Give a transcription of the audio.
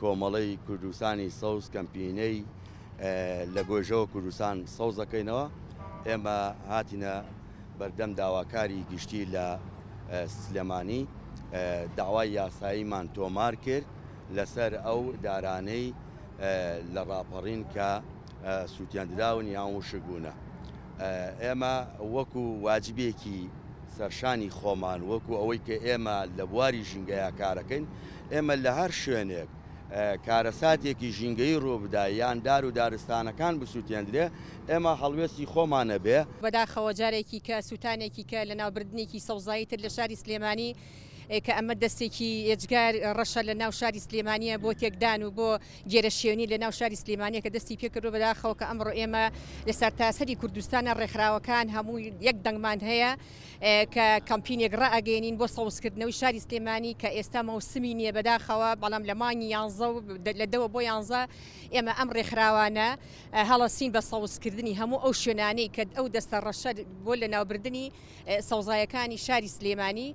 کۆمەڵی کوردستانی سەوز کەمپینەی لە گۆژەوە کوردستان سەوز دەکەینەوە. ئێمە هاتینە بەردەم داواکاری گشتی لە سلێمانی داوای یاساییمان تۆمار کرد لەسەر ئەو دارانەی لە ڕاپەڕین کە سووتیاندراون یان وشک بوونە. ئێمە وەکو واجبێکی سەرشانی خۆمان وەکو ئەوەی کە ئێمە لە بواری ژینگەیە کارەکەین، ئێمە لە هەر شوێنێک کارەساتێکی ژینگەی ڕۆبدا یان دار و دارستانەکان بسووتێندرێ، ئێمە هەڵوێستی خۆمانە بێ. بەداخەوە جارێکی کە سووتانێکی کە لە ناوبردنێکی سەوزایی تر لە شاری سلێمانی کە ئەمە دەستێکی ئێجگار ڕەشە لە ناو شاری سلێمانیە بۆ تێکدان و بۆ گێرەشێنی لە ناو شاری سلێمانیە کە دەستی پێکردو بەداخەوە کە ئەمڕۆ ئێمە لەسەر تاسەری کوردستانە ڕێکخراوەکان هەموو یەک دەنگمان هەیە کە کەمپینێک ڕائگەێنین بۆ سەوزکردنەوەی شاری سلێمانی کە ئێستا مەوسمی نییە بەداخەوە، بەڵام لە مانگی 11 لە 2 بۆ 11 ئێمە ئەم ڕێکخراوانە هەڵەسین بە سەوزکردنی هەموو ئەو شوێنانەی کە ئەو دەستە ڕەشە بۆ لە ناوبردنی سەوزایەکانی شاری سلێمانی